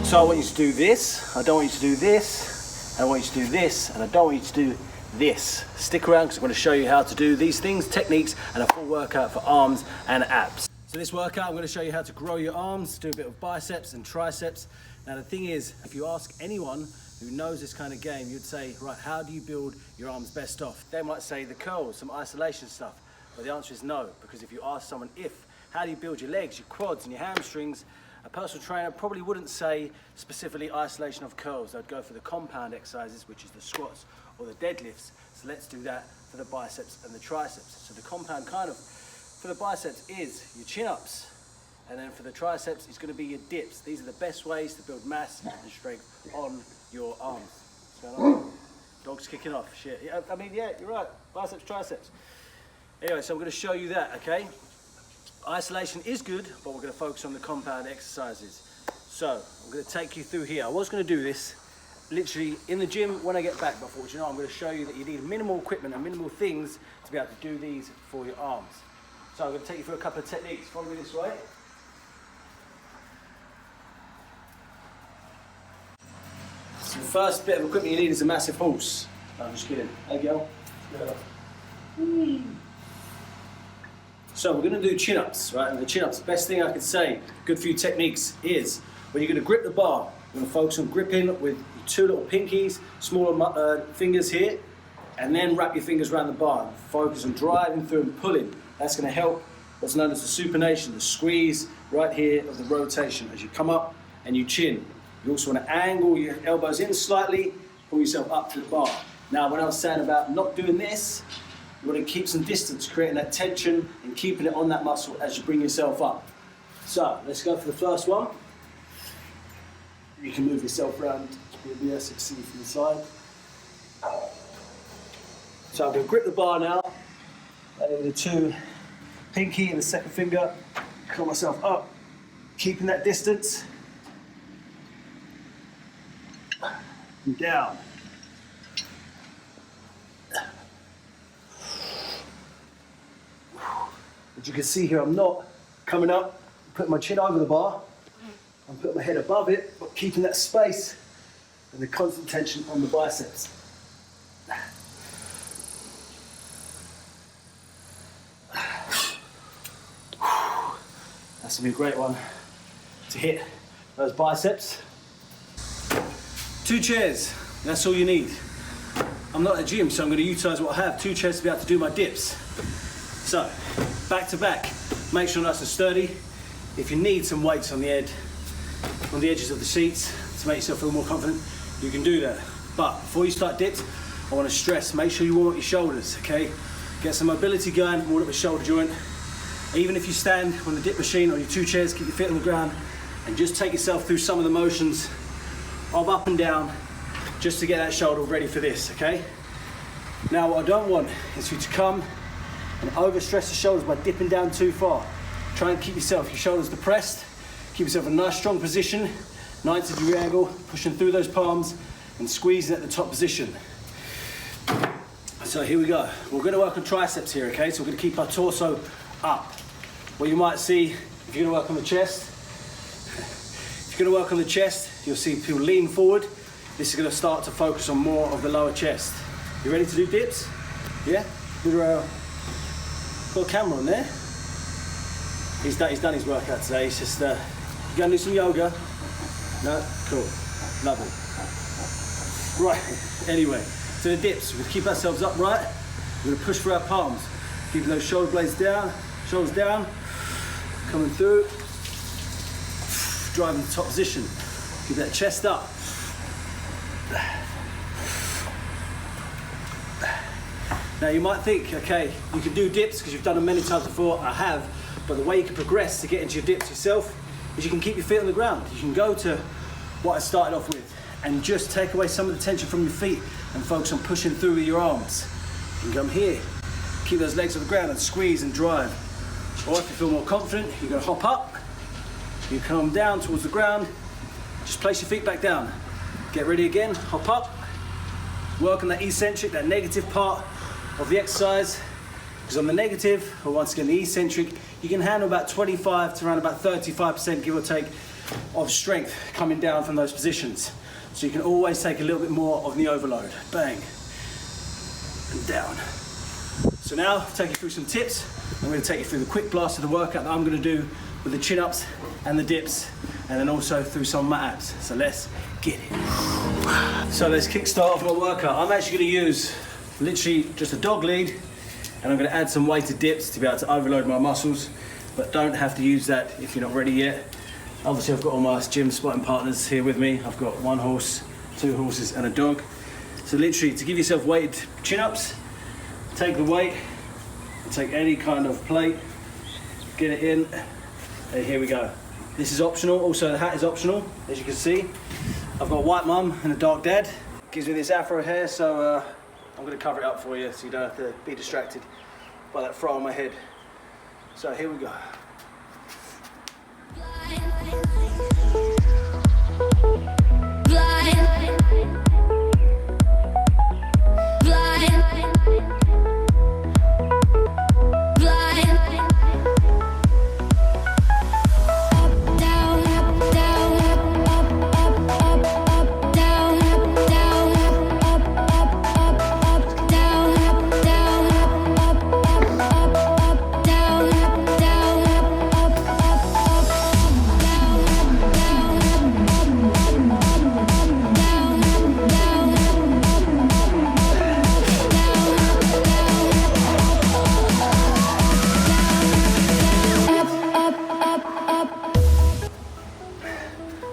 So I want you to do this, I don't want you to do this, I want you to do this, and I don't want you to do this. Stick around because I'm going to show you how to do these things, techniques, and a full workout for arms and abs. So this workout, I'm going to show you how to grow your arms, do a bit of biceps and triceps. Now the thing is, if you ask anyone who knows this kind of game, you'd say, right, how do you build your arms best off? They might say the curls, some isolation stuff, but the answer is no, because if you ask someone how do you build your legs, your quads and your hamstrings, a personal trainer probably wouldn't say specifically isolation of curls. They'd go for the compound exercises, which is the squats or the deadlifts. So let's do that for the biceps and the triceps. So the compound kind of for the biceps is your chin-ups, and then for the triceps it's going to be your dips. These are the best ways to build mass and strength on your arms. What's going on? Dog's kicking off. Shit. Yeah, I mean, yeah, you're right. Biceps, triceps. Anyway, so I'm going to show you that, okay? Isolation is good, but we're going to focus on the compound exercises. So I'm going to take you through here. I was going to do this literally in the gym when I get back, but fortunately I'm going to show you that you need minimal equipment and minimal things to be able to do these for your arms. So I'm going to take you through a couple of techniques. Follow me this way. So the first bit of equipment you need is a massive horse. No, I'm just kidding. There you go. Yeah. So we're going to do chin-ups, right? And the chin-ups, the best thing I could say, good for you techniques, is when you're going to grip the bar, you're going to focus on gripping with your two little pinkies, smaller fingers here, and then wrap your fingers around the bar. Focus on driving through and pulling. That's going to help what's known as the supination, the squeeze right here of the rotation as you come up and you chin. You also want to angle your elbows in slightly, pull yourself up to the bar. Now, when I was saying about not doing this, you want to keep some distance, creating that tension and keeping it on that muscle as you bring yourself up. So let's go for the first one. You can move yourself around to be able to see from the side. So I'm going to grip the bar now. With the two pinky and the second finger, curl myself up, keeping that distance. And down. As you can see here, I'm not coming up, putting my chin over the bar. I'm putting my head above it, but keeping that space and the constant tension on the biceps. That's gonna be a great one to hit those biceps. 2 chairs, that's all you need. I'm not at the gym, so I'm going to utilize what I have. 2 chairs to be able to do my dips. So, back to back, make sure nice and sturdy. If you need some weights on the edges of the seats to make yourself feel more confident, you can do that. But before you start dips, I want to stress, make sure you warm up your shoulders, okay? Get some mobility going, warm up the shoulder joint. Even if you stand on the dip machine or your 2 chairs, keep your feet on the ground and just take yourself through some of the motions of up and down just to get that shoulder ready for this, okay? Now what I don't want is for you to come and overstress the shoulders by dipping down too far. Try and keep your shoulders depressed, keep yourself in a nice strong position, 90-degree angle, pushing through those palms and squeezing at the top position. So here we go. We're going to work on triceps here, okay? So we're going to keep our torso up. What you might see, if you're going to work on the chest, you'll see people lean forward. This is going to start to focus on more of the lower chest. You ready to do dips? Yeah? Got a camera on there. He's done his workout today. He's just, you going to do some yoga? No? Cool. Lovely. Right, anyway, so the dips. We're going to keep ourselves upright. We're going to push through our palms. Keeping those shoulder blades down, shoulders down, coming through. Driving the top position. Keep that chest up. Now you might think, okay, you can do dips because you've done them many times before. I have, but the way you can progress to get into your dips yourself is you can keep your feet on the ground. You can go to what I started off with and just take away some of the tension from your feet and focus on pushing through with your arms. You can come here, keep those legs on the ground and squeeze and drive. Or if you feel more confident, you're going to hop up. You come down towards the ground, just place your feet back down. Get ready again, hop up. Work on that eccentric, that negative part of the exercise. Because on the negative, or once again the eccentric, you can handle about 25 to around about 35%, give or take, of strength coming down from those positions. So you can always take a little bit more of the overload. Bang, and down. So now, I'll take you through some tips. I'm going to take you through the quick blast of the workout that I'm going to do with the chin-ups and the dips, and then also through some of my abs. So let's get it. So let's kickstart off my workout. I'm actually going to use literally just a dog lead, and I'm going to add some weighted dips to be able to overload my muscles, but don't have to use that if you're not ready yet. Obviously, I've got all my gym spotting partners here with me. I've got 1 horse, 2 horses, and a dog. So literally, to give yourself weighted chin-ups, take the weight, take any kind of plate, get it in, and here we go. This is optional. Also, the hat is optional, as you can see. I've got a white mum and a dark dad. Gives me this afro hair, so I'm going to cover it up for you so you don't have to be distracted by that fro on my head. So here we go.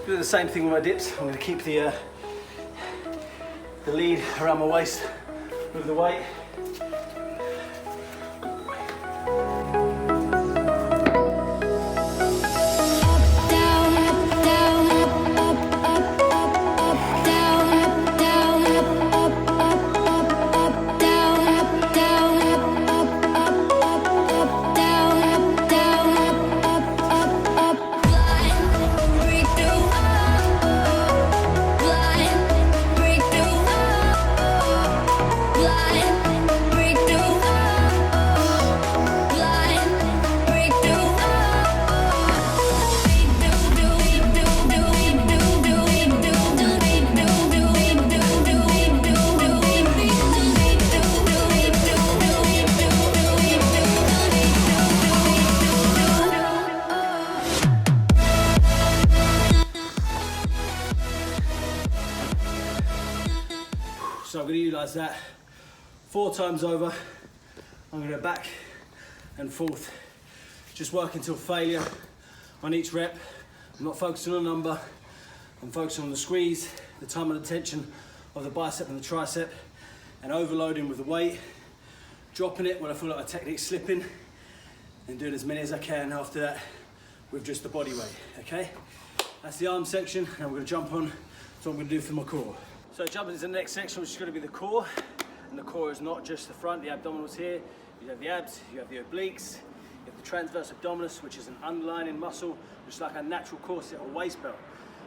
Do the same thing with my dips. I'm going to keep the lead around my waist with the weight. So I'm going to utilise that 4 times over. I'm going to go back and forth, just working till failure on each rep. I'm not focusing on a number, I'm focusing on the squeeze, the time and the tension of the bicep and the tricep, and overloading with the weight, dropping it when I feel like my technique's slipping, and doing as many as I can after that with just the body weight, okay? That's the arm section, and we're going to jump on to what I'm going to do for my core. So jumping into the next section, which is going to be the core. And the core is not just the front, the abdominals here. You have the abs, you have the obliques, you have the transverse abdominis, which is an underlining muscle, just like a natural corset or waist belt.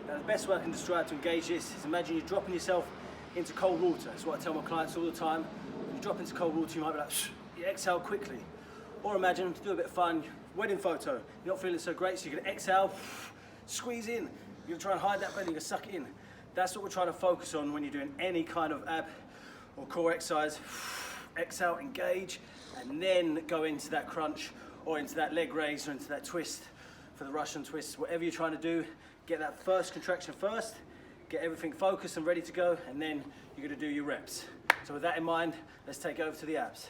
Now the best way I can describe to engage this is imagine you're dropping yourself into cold water. That's what I tell my clients all the time. When you drop into cold water, you might be like, you exhale quickly. Or imagine, to do a bit of fun, wedding photo, you're not feeling so great, so you're gonna exhale, squeeze in. You're gonna try and hide that belly, you're gonna suck it in. That's what we're trying to focus on when you're doing any kind of ab or core exercise. Exhale, engage, and then go into that crunch or into that leg raise or into that twist for the Russian twist. Whatever you're trying to do, get that first contraction first, get everything focused and ready to go, and then you're gonna do your reps. So with that in mind, let's take over to the abs.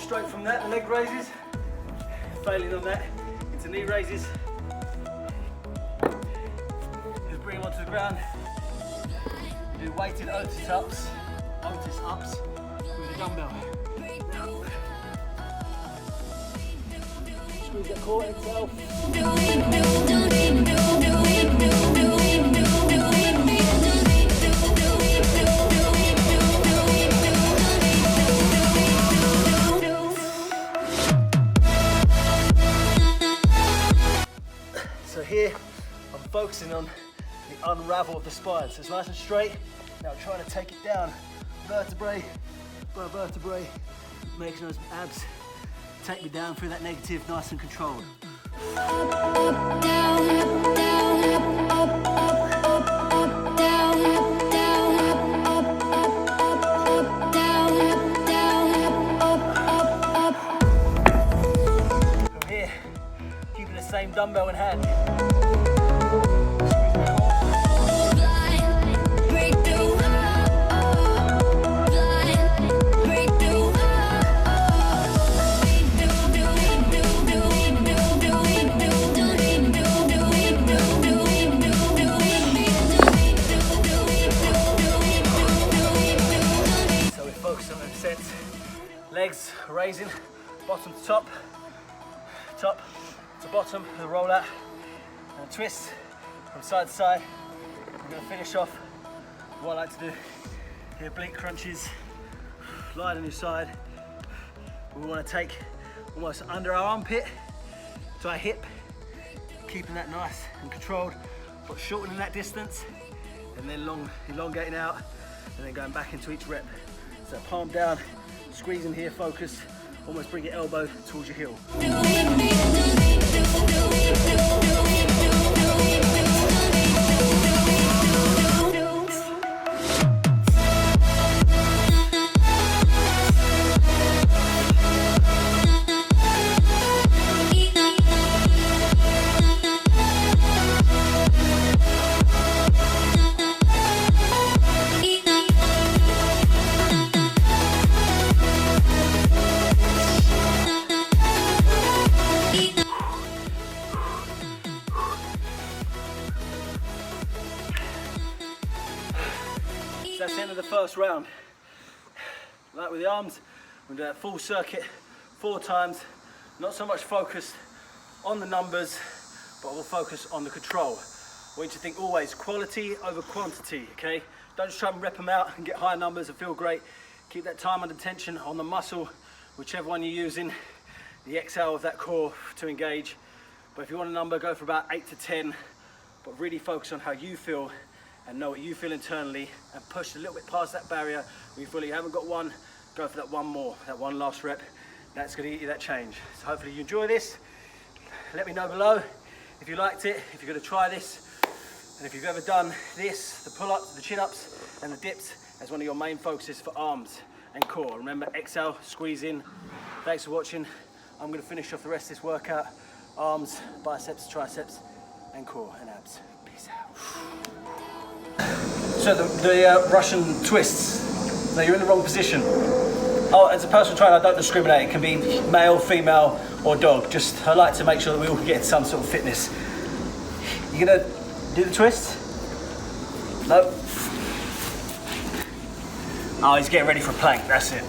straight from that, leg raises, failing on that, into knee raises. Just bring them onto the ground. Do weighted Otis ups with a dumbbell. Squeeze that core, exhale. So here, I'm focusing on the unravel of the spine. So it's nice and straight. Now I'm trying to take it down, vertebrae by vertebrae, making those abs take me down through that negative, nice and controlled. Up, up, down, up, down, up, up, up, up, down, up, down, up, up, down, up, up. From here, keeping the same dumbbell in hand. Legs raising, bottom to top, top to bottom, the roll out and twist from side to side. We're going to finish off what I like to do here, oblique crunches, lie on your side. We want to take almost under our armpit to our hip, keeping that nice and controlled, but shortening that distance and then elongating out and then going back into each rep. So palm down, squeezing here, focus, almost bring your elbow towards your heel. So that's the end of the first round. Like with the arms, we'll do that full circuit 4 times. Not so much focused on the numbers, but we'll focus on the control. I want you to think always quality over quantity, okay? Don't just try and rep them out and get high numbers and feel great. Keep that time under tension on the muscle, whichever one you're using, the exhale of that core to engage. But if you want a number, go for about 8 to 10, but really focus on how you feel and know what you feel internally and push a little bit past that barrier. When you feel like you haven't got one, go for that one more, that one last rep. That's gonna get you that change. So hopefully you enjoy this. Let me know below if you liked it, if you're gonna try this, and if you've ever done this, the pull-ups, the chin-ups, and the dips as one of your main focuses for arms and core. Remember, exhale, squeeze in. Thanks for watching. I'm gonna finish off the rest of this workout. Arms, biceps, triceps, and core and abs. Peace out. So the Russian twists, now you're in the wrong position. Oh, as a personal trainer, I don't discriminate. It can be male, female, or dog. Just, I like to make sure that we all get some sort of fitness. You're gonna do the twist? No. Oh, he's getting ready for a plank, that's it.